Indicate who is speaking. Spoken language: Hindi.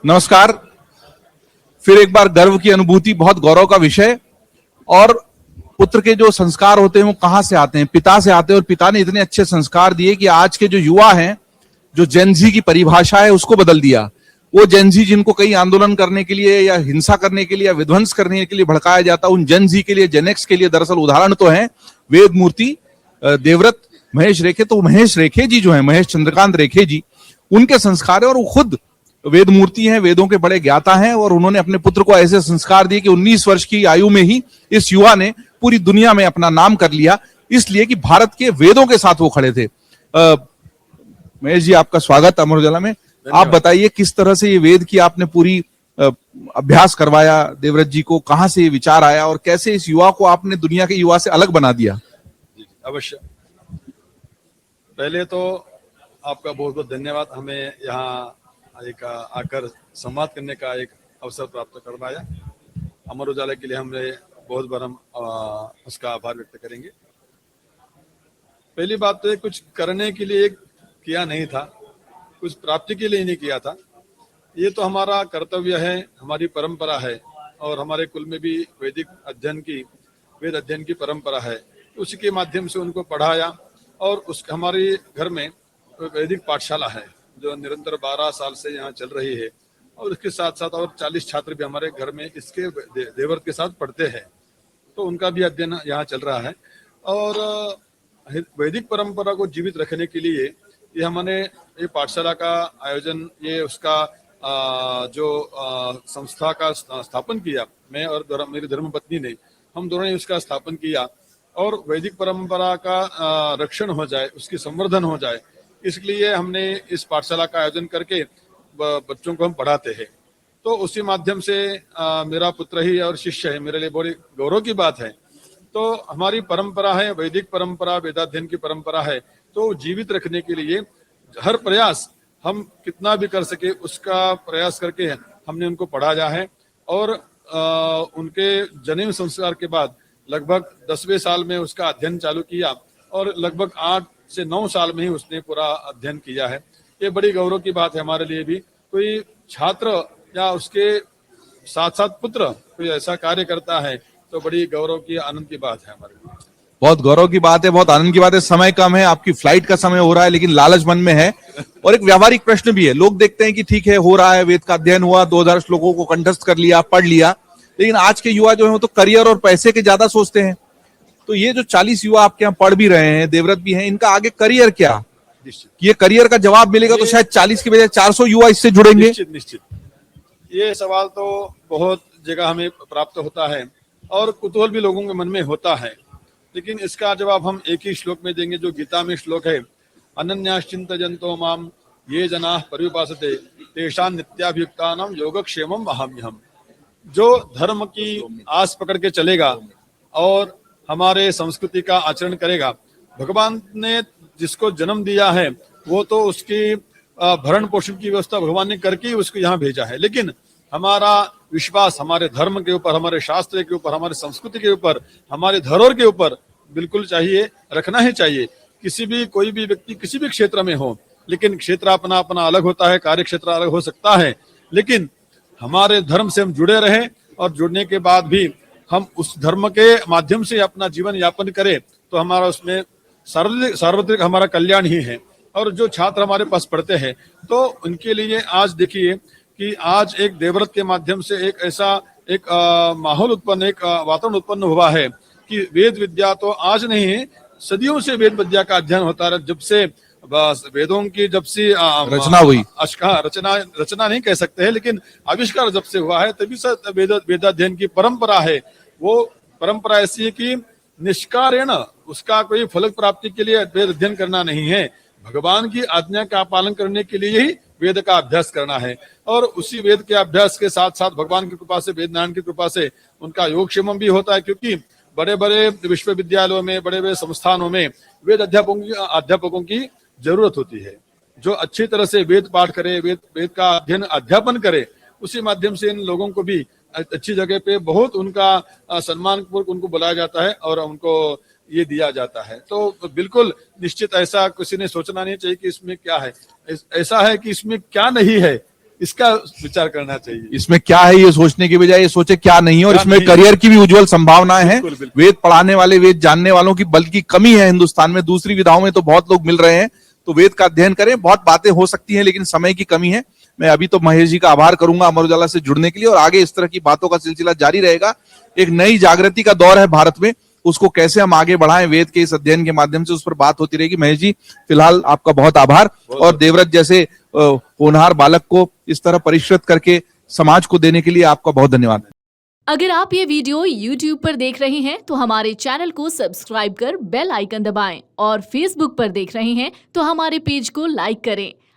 Speaker 1: नमस्कार। फिर एक बार गर्व की अनुभूति, बहुत गौरव का विषय। और पुत्र के जो संस्कार होते हैं वो कहां से आते हैं? पिता से आते हैं। और पिता ने इतने अच्छे संस्कार दिए कि आज के जो युवा हैं, जो जेनजी की परिभाषा है उसको बदल दिया। वो जेनजी जिनको कई आंदोलन करने के लिए या हिंसा करने के लिए या विध्वंस करने के लिए भड़काया जाता, उन जेनजी के लिए, जेनेक्स के लिए दरअसल उदाहरण तो है वेद मूर्ति, देवव्रत, महेश रेखे। तो महेश रेखे जी जो है, महेश चंद्रकांत रेखे जी, उनके संस्कार है। और वो खुद वेद मूर्ति हैं, वेदों के बड़े ज्ञाता हैं। और उन्होंने अपने पुत्र को ऐसे संस्कार दिए कि 19 वर्ष की आयु में ही इस युवा ने पूरी दुनिया में अपना नाम कर लिया, इसलिए कि भारत के वेदों के साथ वो खड़े थे। महेश जी, आपका स्वागत अमर उजाला में। आप बताइए किस तरह से ये वेद की आपने पूरी अभ्यास करवाया देवव्रत जी को, कहां से ये विचार आया और कैसे इस युवा को आपने दुनिया के युवा से अलग बना दिया?
Speaker 2: अवश्य। पहले तो आपका बहुत बहुत धन्यवाद, हमें यहाँ एक आकर संवाद करने का एक अवसर प्राप्त करवाया। अमर उजाला के लिए हमने बहुत बार हम उसका आभार व्यक्त करेंगे। पहली बात तो कुछ करने के लिए किया नहीं था, कुछ प्राप्ति के लिए नहीं किया था। ये तो हमारा कर्तव्य है, हमारी परंपरा है। और हमारे कुल में भी वेद अध्ययन की परंपरा है। उसी के माध्यम से उनको पढ़ाया। और हमारे घर में वैदिक पाठशाला है जो निरंतर 12 साल से यहाँ चल रही है। और उसके साथ साथ और 40 छात्र भी हमारे घर में इसके देवव्रत के साथ पढ़ते हैं, तो उनका भी अध्ययन यहाँ चल रहा है। और वैदिक परंपरा को जीवित रखने के लिए ये हमने ये पाठशाला का आयोजन, ये उसका जो संस्था का स्थापन किया, मैं और मेरी धर्मपत्नी ने, हम दोनों ने उसका स्थापन किया। और वैदिक परंपरा का रक्षण हो जाए, उसकी संवर्धन हो जाए, इसलिए हमने इस पाठशाला का आयोजन करके बच्चों को हम पढ़ाते हैं। तो उसी माध्यम से मेरा पुत्र ही और शिष्य है, मेरे लिए बड़ी गौरव की बात है। तो हमारी परंपरा है, वैदिक परंपरा, वेदाध्ययन की परंपरा है। तो जीवित रखने के लिए हर प्रयास हम कितना भी कर सके उसका प्रयास करके हमने उनको पढ़ाया है। और उनके जन्म संस्कार के बाद लगभग 10वें साल में उसका अध्ययन चालू किया। और लगभग 8 से 9 साल में ही उसने पूरा अध्ययन किया है। ये बड़ी गौरव की बात है हमारे लिए भी। कोई छात्र या उसके साथ साथ पुत्र कोई ऐसा कार्य करता है तो बड़ी गौरव की, आनंद की बात है हमारे लिए।
Speaker 1: बहुत गौरव की बात है, बहुत आनंद की बात है। समय कम है, आपकी फ्लाइट का समय हो रहा है, लेकिन लालच मन में है। और एक व्यावहारिक प्रश्न भी है। लोग देखते हैं कि ठीक है, हो रहा है, वेद का अध्ययन हुआ, 2000 श्लोकों को कंठस्थ कर लिया, पढ़ लिया, लेकिन आज के युवा जो है वो तो करियर और पैसे के ज्यादा सोचते हैं। तो ये जो 40 युवा आपके यहाँ पढ़ भी रहे हैं, देवव्रत भी हैं, इनका आगे करियर क्या? ये करियर का जवाब मिलेगा तो शायद 40 के बजाय 400 युवा इससे जुड़ेंगे।
Speaker 2: निश्चित। ये सवाल तो बहुत जगह हमें प्राप्त होता है और कुतूहल भी लोगों के मन में होता है, लेकिन इसका जवाब हम एक ही श्लोक में देंगे, जो गीता में श्लोक है, अनन्याश्चिन्तयन्तो माम ये जनाः पर्युपासते तेषां नित्याभियुक्तानां योगक्षेमं वहाम्यहम्। जो धर्म की आस पकड़ के चलेगा और हमारे संस्कृति का आचरण करेगा, भगवान ने जिसको जन्म दिया है वो तो उसकी भरण पोषण की व्यवस्था भगवान ने करके उसको यहाँ भेजा है। लेकिन हमारा विश्वास हमारे धर्म के ऊपर, हमारे शास्त्र के ऊपर, हमारे संस्कृति के ऊपर, हमारे धरोहर के ऊपर बिल्कुल चाहिए, रखना ही चाहिए। कोई भी व्यक्ति किसी भी क्षेत्र में हो, लेकिन क्षेत्र अपना अपना अलग होता है, कार्य क्षेत्र अलग हो सकता है, लेकिन हमारे धर्म से हम जुड़े रहें और जुड़ने के बाद भी हम उस धर्म के माध्यम से अपना जीवन यापन करें तो हमारा उसमें सार्वत्रिक हमारा कल्याण ही है। और जो छात्र हमारे पास पढ़ते हैं तो उनके लिए आज देखिए कि आज एक देवव्रत के माध्यम से एक ऐसा माहौल उत्पन्न, एक वातावरण उत्पन्न हुआ है कि वेद विद्या तो आज नहीं है, सदियों से वेद विद्या का अध्ययन होता रहा। जब से वेदों की जब से
Speaker 1: रचना हुई,
Speaker 2: रचना नहीं कह सकते हैं, लेकिन आविष्कार जब से हुआ है तभी से वेदाध्ययन की परंपरा है। वो परंपरा ऐसी है कि निष्कारेण, उसका कोई फल प्राप्ति के लिए वेद अध्ययन करना नहीं है, भगवान की आज्ञा का पालन करने के लिए ही वेद का अभ्यास करना है। और उसी वेद के अभ्यास के साथ साथ भगवान की कृपा से, वेद नारायण की कृपा से उनका योगक्षेमम भी होता है, क्योंकि बड़े बड़े विश्वविद्यालयों में, बड़े बड़े संस्थानों में वेद अध्यापकों की जरूरत होती है, जो अच्छी तरह से वेद पाठ करे, वेद का अध्ययन अध्यापन करे। उसी माध्यम से इन लोगों को भी अच्छी जगह पे बहुत उनका सम्मान पूर्वक उनको बुलाया जाता है और उनको ये दिया जाता है। तो बिल्कुल निश्चित ऐसा किसी ने सोचना नहीं चाहिए कि इसमें क्या है, ऐसा है कि इसमें क्या नहीं है, इसका विचार करना चाहिए।
Speaker 1: इसमें क्या है ये सोचने की बजाय ये सोचे क्या नहीं है, और
Speaker 2: क्या
Speaker 1: इसमें
Speaker 2: नहीं है।
Speaker 1: करियर की भी उज्जवल संभावनाएं हैं।
Speaker 2: बिल्कुल, बिल्कुल।
Speaker 1: वेद पढ़ाने वाले, वेद जानने वालों की बल की कमी है हिंदुस्तान में। दूसरी विधाओं में तो बहुत लोग मिल रहे हैं, तो वेद का अध्ययन करें। बहुत बातें हो सकती हैं लेकिन समय की कमी है। मैं अभी तो महेश जी का आभार करूंगा अमर उजाला से जुड़ने के लिए, और आगे इस तरह की बातों का सिलसिला जारी रहेगा। एक नई जागृति का दौर है भारत में, उसको कैसे हम आगे बढ़ाएं वेद के इस अध्ययन के माध्यम से, उस पर बात होती रहेगी। महेश जी फिलहाल आपका बहुत आभार, और देवव्रत जैसे होनहार बालक को इस तरह परिष्कृत करके समाज को देने के लिए आपका बहुत धन्यवाद।
Speaker 3: अगर आप ये वीडियो YouTube पर देख रहे हैं तो हमारे चैनल को सब्सक्राइब कर बेल आइकन दबाएं, और Facebook पर देख रहे हैं तो हमारे पेज को लाइक करें।